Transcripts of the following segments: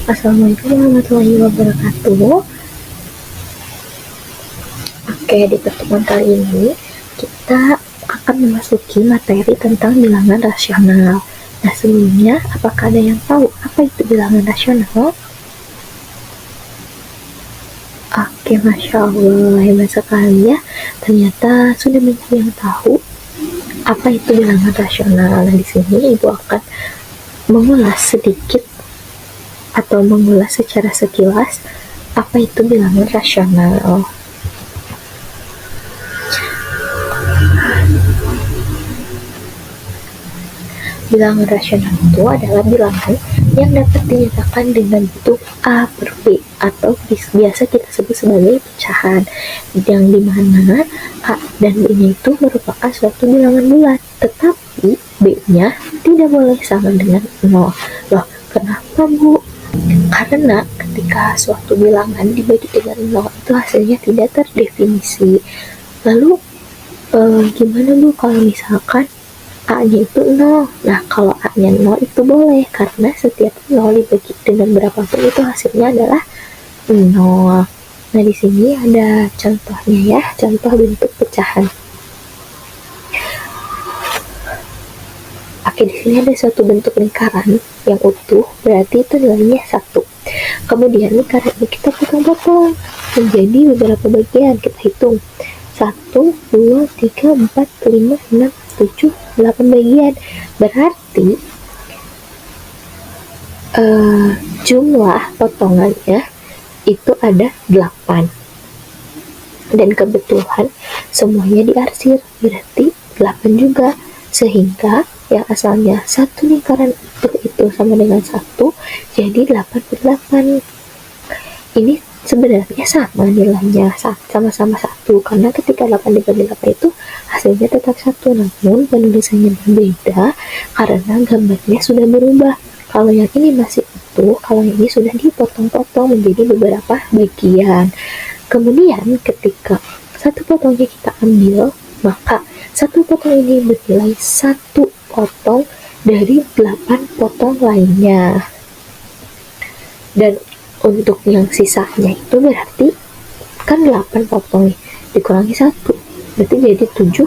Assalamualaikum warahmatullahi wabarakatuh. Oke, di pertemuan kali ini kita akan memasuki materi tentang bilangan rasional. Nah, sebelumnya apakah ada yang tahu apa itu bilangan rasional? Oke, Masya Allah, hebat sekali ya. Ternyata sudah banyak yang tahu apa itu bilangan rasional. Nah, di sini Ibu akan mengulas sedikit atau mengulas secara sekilas apa itu bilangan rasional. Bilangan rasional itu adalah bilangan yang dapat dinyatakan dengan bentuk A per B atau biasa kita sebut sebagai pecahan, yang dimana A dan B-nya itu merupakan suatu bilangan bulat, tetapi B-nya tidak boleh sama dengan 0. Loh, kenapa Bu? Karena ketika suatu bilangan dibagi dengan 0 itu hasilnya tidak terdefinisi. Lalu gimana Bu kalau misalkan A-nya itu 0? Nah, kalau A-nya 0 itu boleh, karena setiap 0 dibagi dengan berapapun itu hasilnya adalah 0. Nah, di sini ada contohnya ya, contoh bentuk pecahan. Oke, di sini ada suatu bentuk lingkaran yang utuh, berarti itu nilainya 1. Kemudian lingkaran ini kita potong-potong menjadi beberapa bagian, kita hitung 1, 2, 3, 4, 5, 6, 7, 8 bagian. Berarti jumlah potongannya itu ada 8. Dan kebetulan semuanya diarsir, berarti 8 juga. Sehingga yang asalnya satu lingkaran itu sama dengan 1, jadi 8 per 8. Ini sebenarnya sama nilainya, sama-sama 1, karena ketika 8 dibagi 8 itu hasilnya tetap 1, namun penulisannya berbeda karena gambarnya sudah berubah. Kalau yang ini masih utuh, kalau yang ini sudah dipotong-potong menjadi beberapa bagian. Kemudian ketika satu potongnya kita ambil, maka satu potong ini bernilai 1 potong dari 8 potong lainnya. Dan untuk yang sisanya itu berarti kan 8 potong nih, dikurangi 1 berarti jadi 7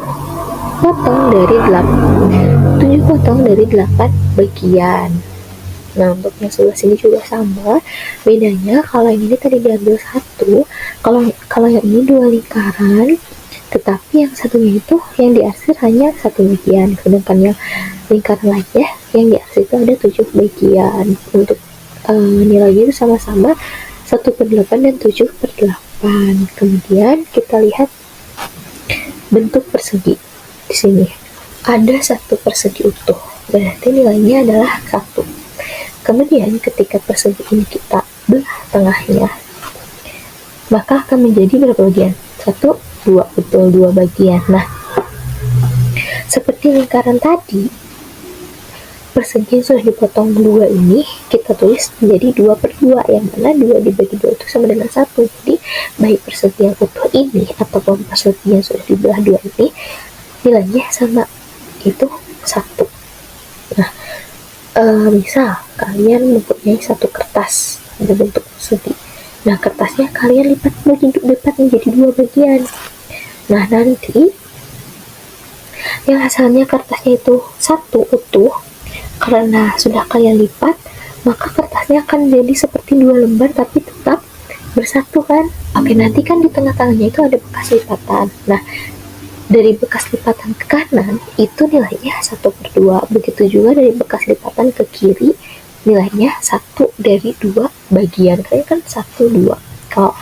potong dari 8 bagian. Nah, untuk yang sebelah sini juga sama, bedanya kalau yang ini tadi diambil 1, kalau yang ini 2 lingkaran, tetapi yang satunya itu yang diarsir hanya 1 bagian, sedangkan yang lingkaran lainnya yang diarsir itu ada 7 bagian. Untuk nilainya itu sama-sama 1 per 8 dan 7 per 8. Kemudian kita lihat bentuk persegi. Di sini ada 1 persegi utuh, berarti nilainya adalah 1. Kemudian ketika persegi ini kita belah tengahnya, maka akan menjadi berapa bagian? 1, 2, betul, 2 bagian. Nah, seperti lingkaran tadi, persegi yang sudah dipotong 2 ini kita tulis menjadi 2 per 2, yang mana 2 dibagi 2 itu sama dengan 1. Jadi baik persegi yang utuh ini ataupun persegi yang sudah dibelah 2 ini nilainya sama, itu 1. Nah, misal kalian mempunyai 1 kertas berbentuk persegi. Nah, kertasnya kalian lipat menjadi 2 bagian. Nah, nanti yang asalnya kertasnya itu 1 utuh, karena sudah kalian lipat, maka kertasnya akan jadi seperti 2 lembar tapi tetap bersatu kan. Oke, nanti kan di tengah-tengahnya itu ada bekas lipatan. Nah, dari bekas lipatan ke kanan itu nilainya 1 per 2. Begitu juga dari bekas lipatan ke kiri nilainya 1 dari 2 bagian. Kalian kan 1, 2. Kalau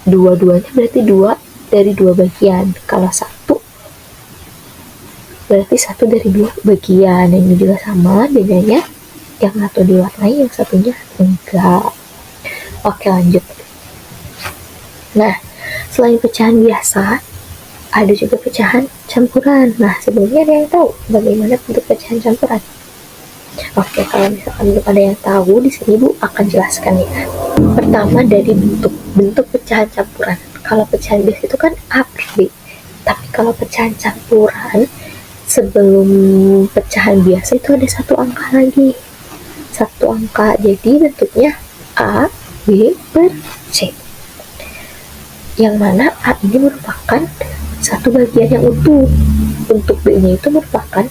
dua-duanya berarti 2 dari 2 bagian. Kalau 1 berarti 1 dari 2 bagian. Ini juga sama, bedanya yang satu diwarnai, yang satunya enggak. Oke, lanjut. Nah, selain pecahan biasa, ada juga pecahan campuran. Nah, sebelumnya ada yang tahu bagaimana bentuk pecahan campuran? Oke, kalau misalkan belum ada yang tahu, di sini Bu akan jelaskan ya. Pertama dari bentuk pecahan campuran. Kalau pecahan biasa itu kan A per B. Tapi kalau pecahan campuran, sebelum pecahan biasa itu ada 1 angka lagi. 1 angka, jadi bentuknya A, B per C. Yang mana A ini merupakan satu bagian yang utuh. Untuk B-nya itu merupakan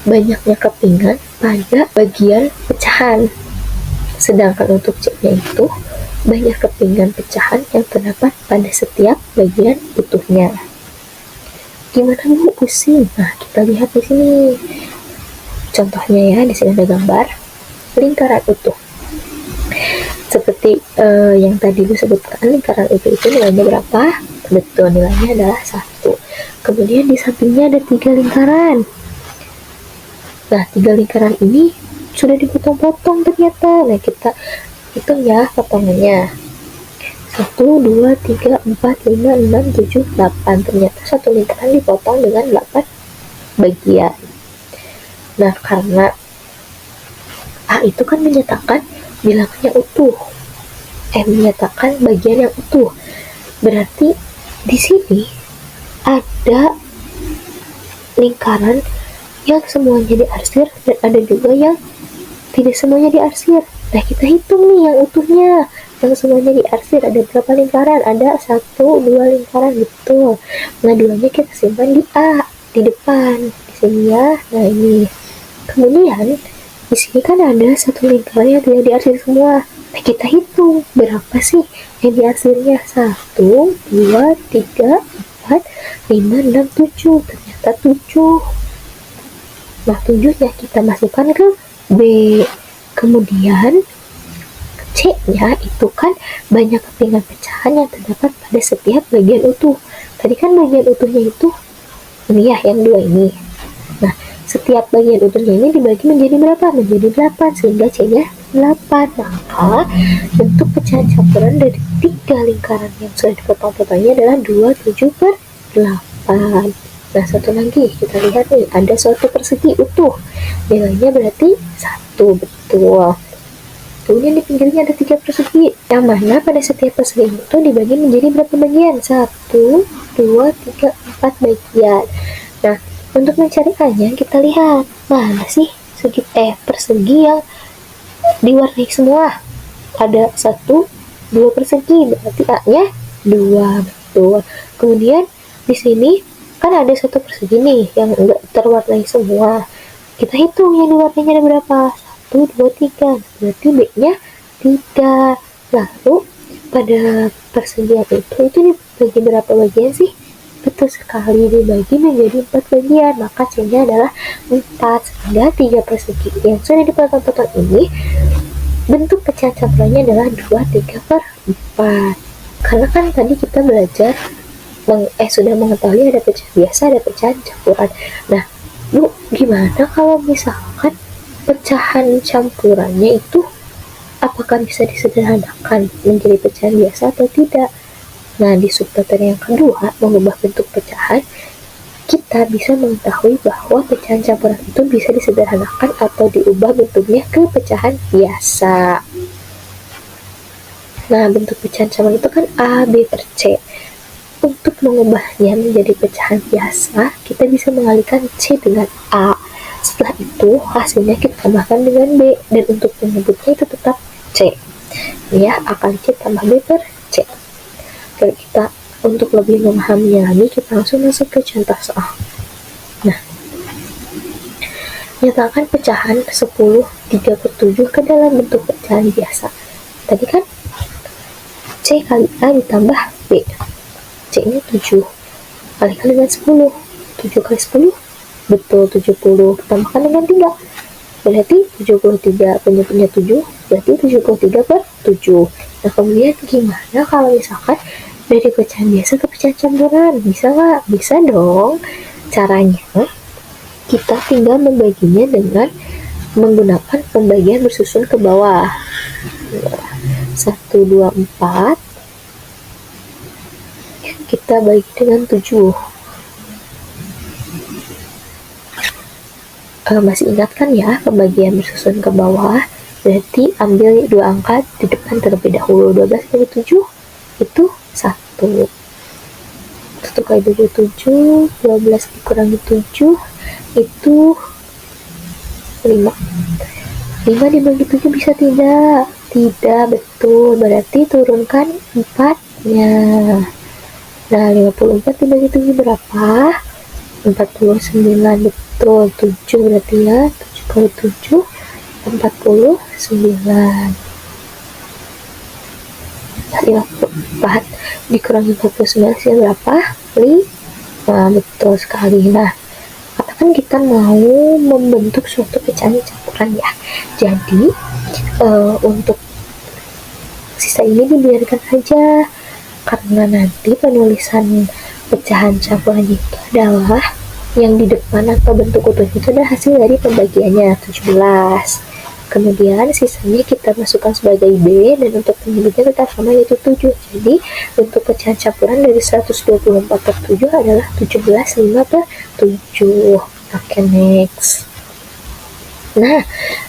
banyaknya kepingan pada bagian pecahan. Sedangkan untuk C-nya itu banyak kepingan pecahan yang terdapat pada setiap bagian utuhnya. Gimana Bu, pusing? Nah, kita lihat di sini. Contohnya ya, di sini ada gambar lingkaran utuh. Seperti yang tadi Bu sebutkan, lingkaran utuh itu nilainya berapa? Betul, nilainya adalah 1. Kemudian di sampingnya ada 3 lingkaran. Nah, 3 lingkaran ini sudah dipotong-potong ternyata. Nah, kita hitung ya potongannya. 1, 2, 3, 4, 5, 6, 7, 8. Ternyata satu lingkaran dipotong dengan 8 bagian. Nah, karena A itu kan menyatakan bilangannya utuh. Menyatakan bagian yang utuh. Berarti di sini ada lingkaran yang semuanya diarsir dan ada juga yang tidak semuanya diarsir. Nah, kita hitung nih yang utuhnya. Yang semuanya diarsir ada berapa lingkaran? Ada 1, 2 lingkaran, betul. Nah, 2-nya kita simpan di A, di depan. Di sini ya. Nah, ini. Kemudian di sini kan ada satu lingkaran yang tidak diarsir semua. Nah, kita hitung berapa sih yang diarsirnya? 1, 2, 3, 4, 5, 6, 7. Ternyata 7. Nah, 7-nya kita masukkan ke B. Kemudian C-nya itu kan banyak kepingan pecahan yang terdapat pada setiap bagian utuh. Tadi kan bagian utuhnya itu ini ya, yang 2 ini. Nah, setiap bagian utuhnya ini dibagi menjadi berapa? Menjadi 8, sehingga C-nya 8. Maka bentuk pecahan campuran dari 3 lingkaran yang sudah dipotong-potongnya adalah 27 per 8. Nah, satu lagi kita lihat nih, ada suatu persegi utuh. Nilainya berarti 1, betul. Kemudian di pinggirnya ada 3 persegi, yang mana pada setiap persegi itu dibagi menjadi berapa bagian? 1, 2, 3, 4 bagian. Nah, untuk mencari A-nya kita lihat mana sih persegi yang diwarnai semua. Ada 1, 2 persegi, berarti A-nya 2, betul. Kemudian di sini kan ada 1 persegi nih yang enggak terwarnai semua. Kita hitung yang diwarnainya ada berapa? 1, 2, 3. Berarti B-nya 3. Lalu pada persegian itu dibagi berapa bagian sih? Betul sekali, dibagi menjadi 4 bagian. Maka C-nya adalah 4. Sehingga 3 persegi yang sudah dipotong-potong ini bentuk pecahan campurannya adalah 2, 3 per 4. Karena kan tadi kita belajar sudah mengetahui ada pecahan biasa, ada pecahan campuran. Nah, Bu, gimana kalau misalkan pecahan campurannya itu apakah bisa disederhanakan menjadi pecahan biasa atau tidak? Nah, di submateri yang kedua, mengubah bentuk pecahan, kita bisa mengetahui bahwa pecahan campuran itu bisa disederhanakan atau diubah bentuknya ke pecahan biasa. Nah, bentuk pecahan campuran itu kan A, B per C. Untuk mengubahnya menjadi pecahan biasa, kita bisa mengalihkan C dengan A. Setelah itu, hasilnya kita tambahkan dengan B, dan untuk penyebutnya itu tetap C. Ya, akali C tambah B per C. Oke, kita untuk lebih memahaminya lagi, kita langsung masuk ke contoh soal. Nah, nyatakan pecahan 10, 3 per 7 ke dalam bentuk pecahan biasa. Tadi kan C kali A ditambah B. C-nya 7 kali dengan 10. 7 kali 10 betul 70. Tambahkan dengan 3 berarti 73. Punya 7 berarti 73 per 7. Nah, kemudian gimana kalau misalkan dari pecahan biasa ke pecahan campuran? Bisa nggak? Bisa dong. Caranya kita tinggal membaginya dengan menggunakan pembagian bersusun ke bawah. 1, 2, 4 kita bagi dengan 7. Masih ingat kan ya pembagian bersusun ke bawah? Berarti ambil 2 angka di depan terlebih dahulu. 12 kali 7 itu 1. 1 kali 7, 7. 12 dikurangi 7 itu 5. 5 dibagi 7 bisa tidak? Tidak, betul. Berarti turunkan 4-nya. Nah, 54 dibagi 7 berapa? 49, betul. 7 berarti ya. 7 kali 7, 49. 54 dikurangi 49 sih berapa? 5, betul sekali. Nah, katakan kita mau membentuk suatu pecahan campuran ya. Jadi untuk sisa ini dibiarkan saja, karena nanti penulisan pecahan campuran itu adalah yang di depan atau bentuk utuh itu adalah hasil dari pembagiannya 17. Kemudian sisanya kita masukkan sebagai B, dan untuk penyebutnya tetap sama yaitu 7. Jadi untuk pecahan campuran dari 124 per 7 adalah 17, 5 per 7. Oke, next. Nah,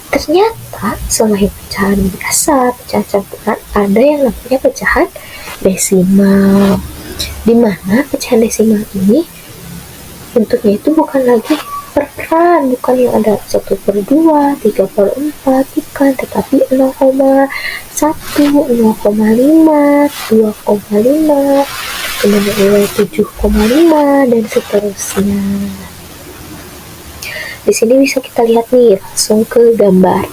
ternyata selain pecahan biasa, pecahan campuran, ada yang namanya pecahan desimal. Dimana pecahan desimal ini bentuknya itu bukan lagi peran, bukan yang ada 1 per 2, 3 per 4, bukan, tetapi 0,1, 0,5, 2,5, kemudian 7,5, dan seterusnya. Di sini bisa kita lihat nih, langsung ke gambar.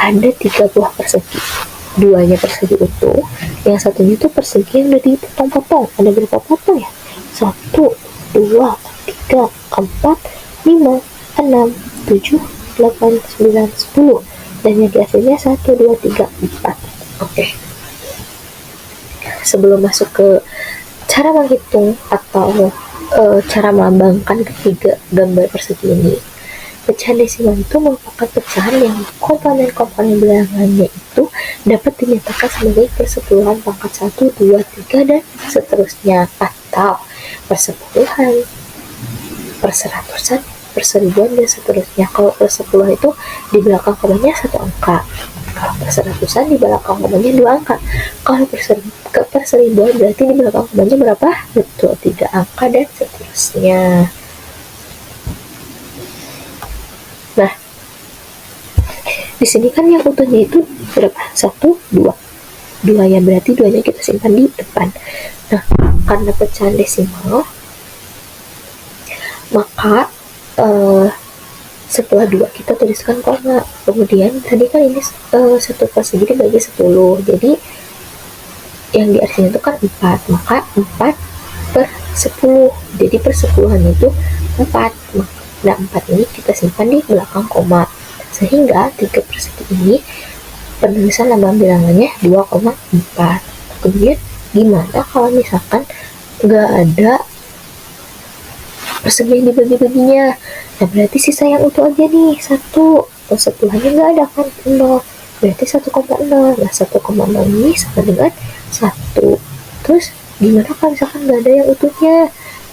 Ada 3 buah persegi. 2-nya persegi utuh, yang satunya itu persegi yang udah dipotong-potong. Ada berapa potong ya? 1, 2, 3, 4, 5, 6, 7, 8, 9, 10. Dan yang hasilnya 1, 2, 3, 4. Oke. Sebelum masuk ke cara menghitung atau cara melambangkan ketiga gambar persegi ini, pecahan desimal itu merupakan pecahan yang komponen-komponen bilangannya itu dapat dinyatakan sebagai persepuluhan pangkat 1, 2, 3, dan seterusnya, atau persepuluhan, perseratusan, perseribuan, dan seterusnya. Kalau persepuluhan itu di belakang komanya 1 angka, kalau perseratusan di belakang komanya 2 angka, kalau perseribuan berarti di belakang komanya berapa? Betul, 3 angka, dan seterusnya. Nah, di sini kan yang utuhnya itu berapa? 1, 2. 2 ya, berarti 2-nya kita simpan di depan. Nah, karena pecahan desimal, maka setelah 2 kita tuliskan koma. Kemudian tadi kan ini 1 persegi dibagi 10. Jadi yang di atasnya itu kan 4, maka 4 per 10. Jadi persepuluhan itu 4. Nah, 4 ini kita simpan di belakang koma, sehingga 3 persegi ini penulisan lambang bilangannya 2,4. Kemudian gimana kalau misalkan nggak ada persegi yang dibagi-baginya? Nah, berarti sisa yang utuh aja nih, 1. Persepuluhannya nggak ada kan, 0. Berarti 1,0. Nah, 1,0 ini sama dengan 1. Terus gimana kalau misalkan nggak ada yang utuhnya?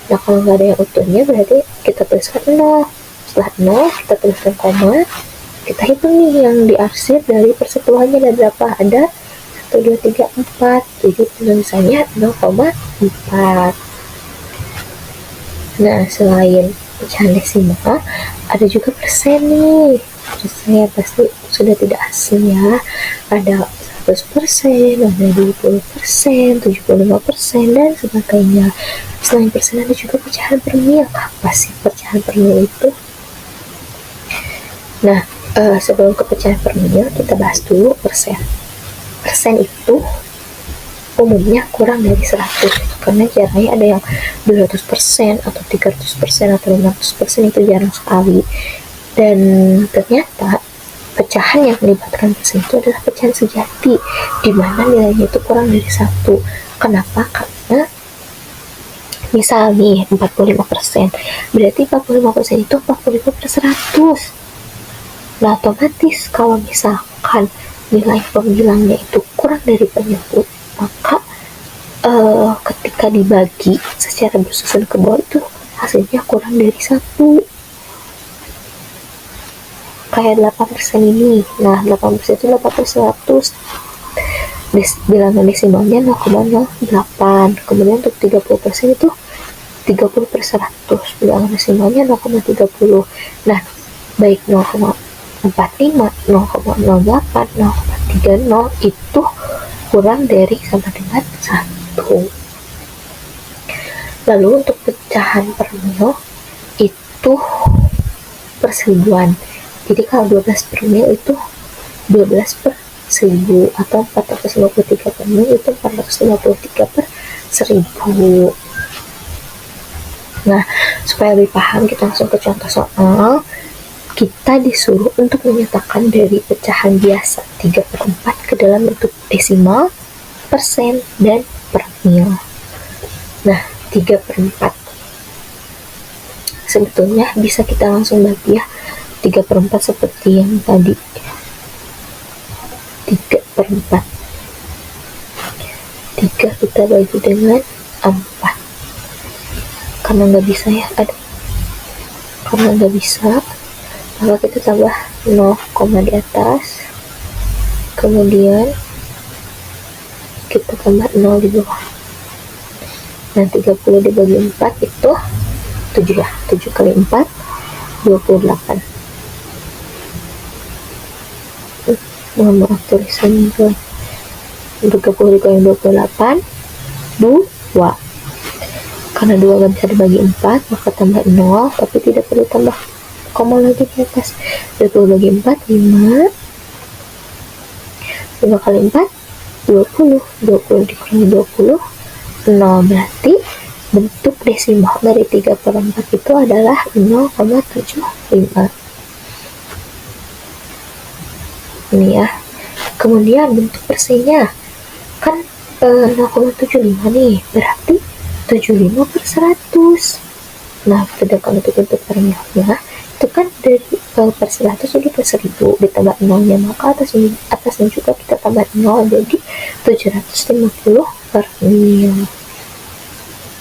Nah, kalau nggak ada yang utuhnya berarti kita tuliskan 0. Setelah 0 kita tuliskan koma. Kita hitung nih yang diarsir dari persepuluhannya ada berapa? Ada 1, 2, 3, 4. Jadi penulisannya 0,4. Nah, selain pecahan desimal, ada juga persen nih. Persennya pasti sudah tidak asing ya. Ada 100%, ada 20%, 75%, dan sebagainya. Selain persen ada juga pecahan per mil. Apa sih pecahan per mil itu? Nah, sebelum ke pecahan per mil, kita bahas dulu persen. Persen itu umumnya kurang dari 100, karena jarangnya ada yang 200% atau 300% atau 500%, itu jarang sekali. Dan ternyata pecahan yang melibatkan persen itu adalah pecahan sejati, di mana nilainya itu kurang dari 1. Kenapa? Karena misal nih 45%, berarti 45% itu 45 per 100. Nah, otomatis kalau misalkan nilai pembilangnya itu kurang dari penyebut, maka ketika dibagi secara bersusun ke bawah itu hasilnya kurang dari 1. Kayak 8% ini. Nah, 8% itu 8 per 100. Bilangan desimalnya 0,08. Kemudian untuk 30% itu 30 per 100. Bilangan desimalnya 0,30. Nah, baik 0,08 0,45, 0,08, 0,30 itu kurang dari sama dengan 1. Lalu untuk pecahan per mil itu perseribuan. Jadi kalau 12 per mil itu 12 per 1000, atau 453 per mil itu 453 per 1000. Nah, supaya lebih paham, kita langsung ke contoh soal. Kita disuruh untuk menyatakan dari pecahan biasa 3/4 ke dalam bentuk desimal, persen, dan per mil. Nah, 3/4 sebetulnya bisa kita langsung bagi ya. 3/4 seperti yang tadi, 3/4 3 kita bagi dengan 4, karena nggak bisa ya, karena nggak bisa, maka kita tambah 0, di atas, kemudian kita tambah 0 di bawah. Nah, 30 dibagi 4 itu 7 ya, 7 kali 4 28. Mohon maaf tulisannya tuh, 30 dikali 28 2. Karena 2 gak bisa dibagi 4, maka tambah 0, tapi tidak perlu tambah koma lagi di atas. 20 bagi 4 5, 5 kali 4 20, 20 dikurangi 20 0, berarti bentuk desimal dari 3/4 itu adalah 0,75. Ini ya. Kemudian bentuk persennya kan 0,75 nih, berarti 75 per 100. Nah, sedangkan untuk bentuk per milnya itu kan dari per 100 jadi per 1000 ditambah 0-nya, maka atasnya juga kita tambah 0, jadi 750 per mil.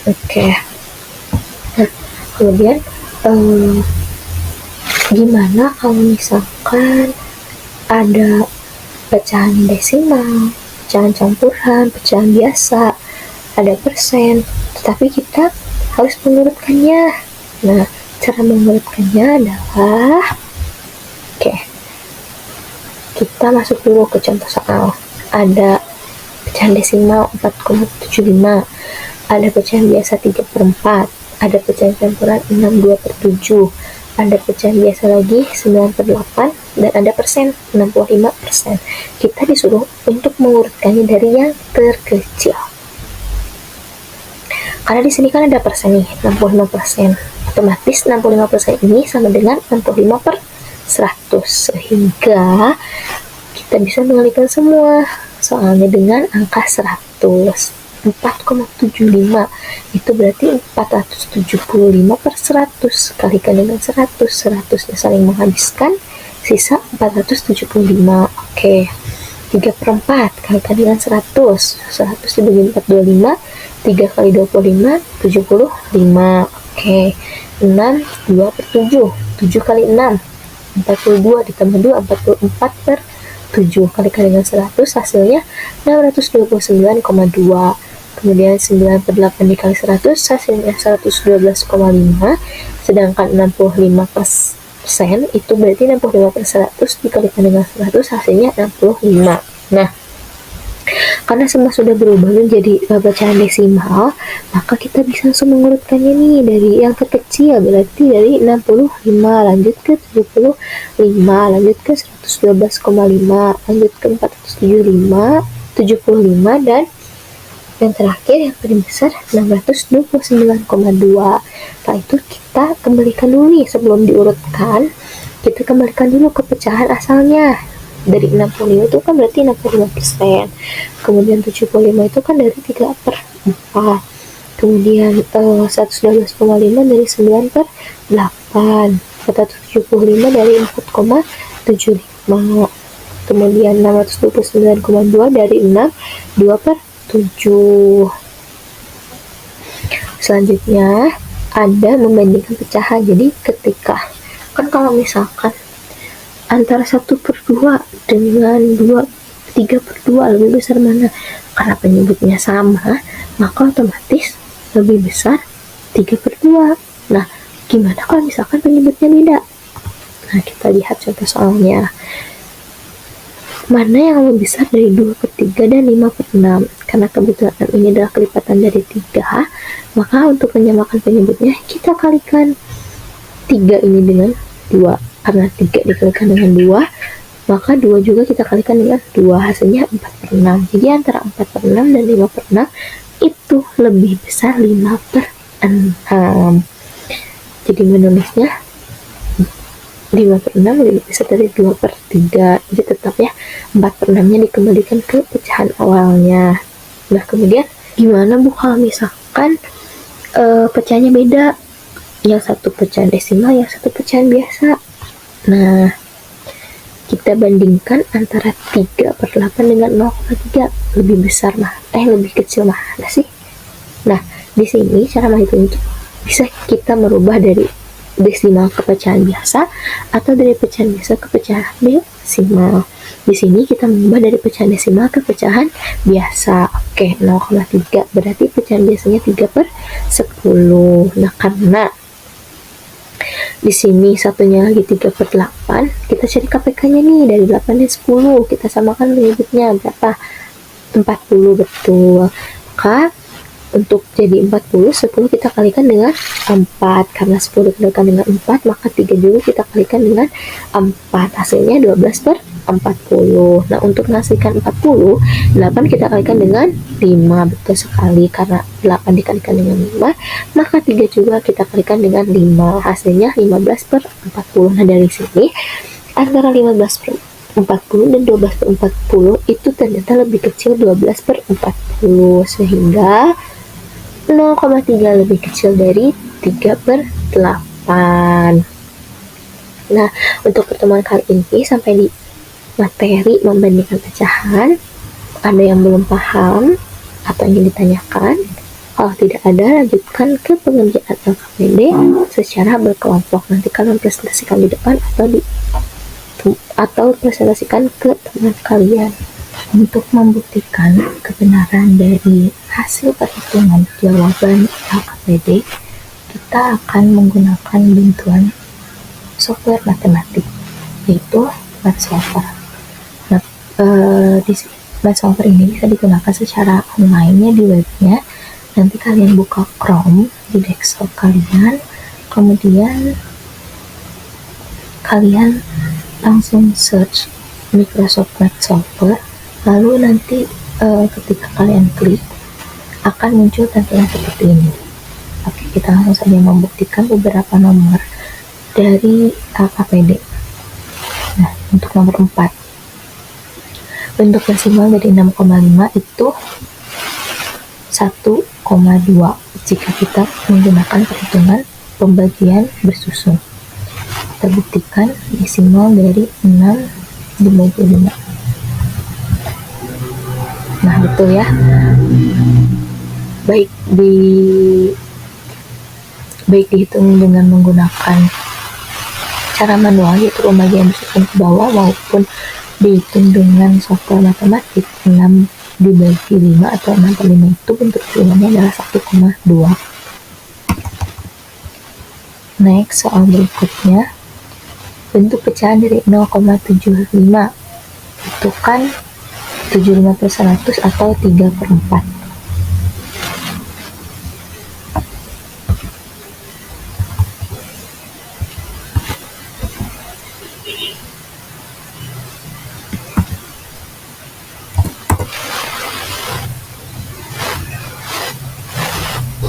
Oke. Nah, kemudian gimana kalau misalkan ada pecahan desimal, pecahan campuran, pecahan biasa, ada persen, tetapi kita harus mengurutkannya. Nah, cara mengurutkannya adalah, kita masuk dulu ke contoh soal. Ada pecahan desimal 4,75, ada pecahan biasa 3/4, ada pecahan campuran 62/7, ada pecahan biasa lagi 9/8, dan ada persen 65%. Kita disuruh untuk mengurutkannya dari yang terkecil. Karena di sini kan ada persen nih, 65%. Otomatis 65% ini sama dengan 65 per 100. Sehingga kita bisa mengalihkan semua soalnya dengan angka 100. 4,75 itu berarti 475 per 100, kalikan dengan 100 nya saling menghabiskan, sisa 475. 3/4 kalikan dengan 100 dibagi 4 25, 3 kali 25 75. 6 2/7, 7 kali 6 42 ditambah 2 44 per 7, kalikan dengan 100 hasilnya 629,2. Kemudian 9/8 dikali 100 hasilnya 112,5, sedangkan 65% itu berarti 65 per 100 dikalikan dengan 100 hasilnya 65. Nah, karena semua sudah berubah menjadi pecahan desimal, maka kita bisa langsung mengurutkannya nih dari yang terkecil, berarti dari 65 lanjut ke 75, lanjut ke 112,5, lanjut ke 475, 75, dan yang terakhir yang paling besar 629,2. Setelah itu kita kembalikan dulu nih, sebelum diurutkan kita kembalikan dulu ke pecahan asalnya. Dari 65 itu kan berarti 65%, kemudian 75 itu kan dari 3/4, kemudian 112,5 dari 9/8, 475 dari 4,75, kemudian 629,2 dari 6 2/7. Selanjutnya ada membandingkan pecahan. Jadi ketika kan kalau misalkan antara 1/2 dengan 3/2 lebih besar mana, karena penyebutnya sama, maka otomatis lebih besar 3/2. Nah, gimana kalau misalkan penyebutnya beda? Nah, kita lihat contoh soalnya. Mana yang lebih besar dari 2/3 dan 5/6? Karena kebetulan 6 ini adalah kelipatan dari 3, maka untuk menyamakan penyebutnya, kita kalikan 3 ini dengan 2. Karena 3 dikalikan dengan 2, maka 2 juga kita kalikan dengan 2. Hasilnya 4/6. Jadi antara 4/6 dan 5/6 itu lebih besar 5/6. Jadi menulisnya 5/6 lebih besar dari 2/3. Jadi tetap ya 4/6-nya dikembalikan ke pecahan awalnya. Nah, kemudian gimana Bu kalau misalkan pecahannya beda? Yang satu pecahan desimal, yang satu pecahan biasa. Nah, kita bandingkan antara 3/8 dengan 0,3. Lebih besar mah, lebih kecil mana sih? Nah, di sini cara menghitung itu bisa kita merubah dari desimal ke pecahan biasa atau dari pecahan biasa ke pecahan desimal. Di sini kita mengubah dari pecahan desimal ke pecahan biasa. Oke, 0,3 berarti pecahan biasanya 3/10. Nah, karena di sini satunya lagi 3/8, kita cari KPK-nya nih dari 8 dan 10. Kita samakan penyebutnya berapa? 40, betul. Maka untuk jadi 40, 10 kita kalikan dengan 4. Karena 10 dikalikan dengan 4, maka 3 juga kita kalikan dengan 4. Hasilnya 12/40. Nah, untuk menghasilkan 40, 8 kita kalikan dengan 5. Betul sekali. Karena 8 dikalikan dengan 5, maka 3 juga kita kalikan dengan 5. Hasilnya 15/40. Nah, dari sini antara 15/40 dan 12/40 itu ternyata lebih kecil 12/40, sehingga 0,3 lebih kecil dari 3/8. Nah, untuk pertemuan kali ini sampai di materi membandingkan pecahan, ada yang belum paham atau ingin ditanyakan? Kalau tidak ada, lanjutkan ke pengerjaan LKPD secara berkelompok. Nanti kalian presentasikan di depan atau presentasikan ke teman kalian. Untuk membuktikan kebenaran dari hasil perhitungan jawaban LKPD, kita akan menggunakan bantuan software matematik, yaitu MathSolver. Nah, di MathSolver ini bisa digunakan secara online di webnya. Nanti kalian buka Chrome di desktop kalian, kemudian kalian langsung search Microsoft MathSolver. Lalu nanti ketika kalian klik akan muncul tampilan seperti ini. Oke, kita langsung saja membuktikan beberapa nomor dari LKPD. Nah, untuk nomor 4, bentuk desimal dari 6,5 itu 1,2 jika kita menggunakan perhitungan pembagian bersusun. Kita buktikan desimal dari 6 dibagi 5. Nah, betul ya. Baik dihitung dengan menggunakan cara manual, yaitu pembagian bersusun ke bawah, maupun dihitung dengan software matematik. 6 dibagi 5 atau 6/5 itu bentuk desimalnya adalah 1,2. Next, soal berikutnya, bentuk pecahan dari 0,75 itu kan 75/100 atau 3/4.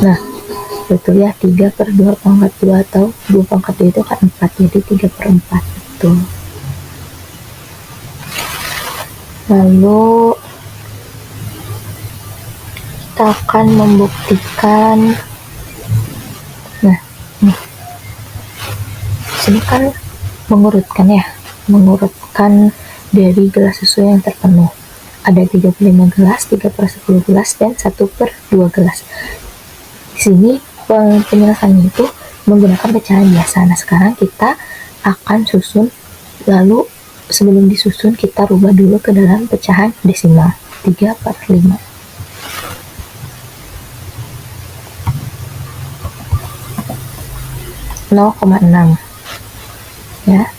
Nah, betul ya, 3/2/2 atau 2/2 itu kan 4, jadi 3/4, betul. Lalu kita akan membuktikan, nah nih, sini kan mengurutkan dari gelas susu yang terpenuh. Ada 35 gelas, 3/10 gelas, dan 1/2 gelas. Di sini penyelesaiannya itu menggunakan pecahan biasa. Nah, sekarang kita akan susun, lalu sebelum disusun kita rubah dulu ke dalam pecahan desimal. 3/5. (0,6) ya.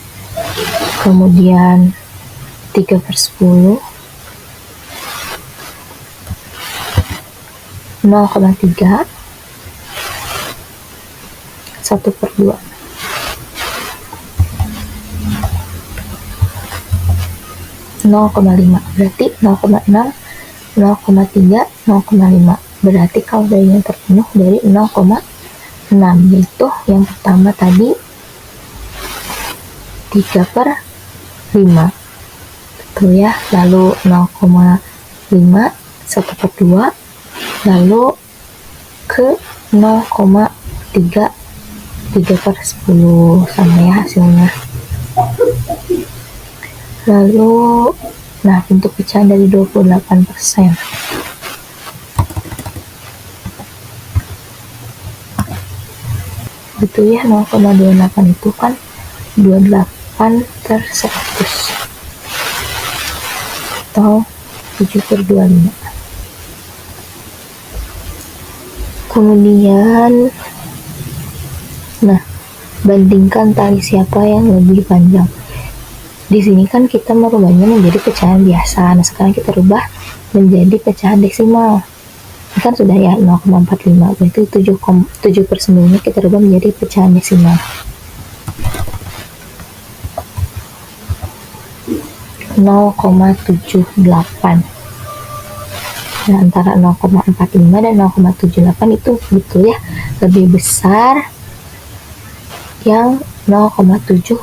kemudian 3/10, 0,3, 1/2. Berarti 0,6, 0,3, 0,5. Berarti kalorinya terpenuh dari 0,6, yaitu yang pertama tadi 3/5, betul ya. Lalu 0,5, 1/2, lalu ke 0,3, 3/10, sama ya hasilnya. Lalu, nah bentuk pecahan dari 28%. Betul ya, 0,28 itu kan 28/100 atau 7/25. Kemudian, nah, bandingkan tali siapa yang lebih panjang. Di sini kan kita merubahnya menjadi pecahan biasa. Nah, sekarang kita rubah menjadi pecahan desimal. Ini kan sudah ya 0,45, berarti 7/9 kita rubah menjadi pecahan desimal. 0,78. Nah, antara 0,45 dan 0,78 itu betul ya, lebih besar yang 0,78,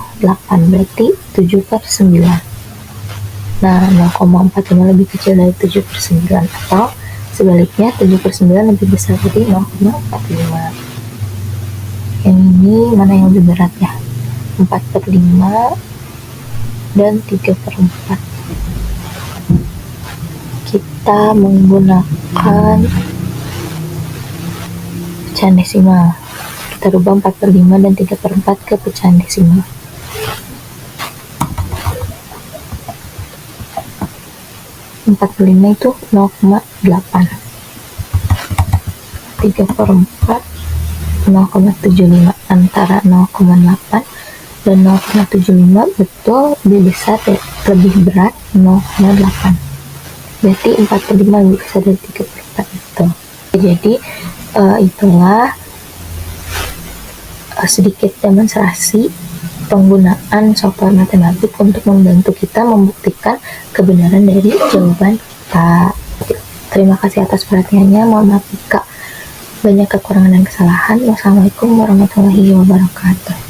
berarti 7/9. Nah, 0,45 lebih kecil dari 7/9, atau sebaliknya 7/9 lebih besar dari 0,45. Yang ini mana yang lebih berat ya? 4/5 dan 3/4. Kita menggunakan pecahan desimal. Kita rubah 4/5 dan 3/4 ke pecahan desimal. 4/5 itu 0,8, 3/4 0,75, antara 0,8 dan 0,75 betul lebih besar, lebih berat 0,8. Berarti 4/5 lebih besar dari 3/4 itu. Jadi itulah sedikit demonstrasi penggunaan software matematik untuk membantu kita membuktikan kebenaran dari jawaban kita. Terima kasih atas perhatiannya. Mohon maaf jika banyak kekurangan dan kesalahan. Wassalamualaikum warahmatullahi wabarakatuh.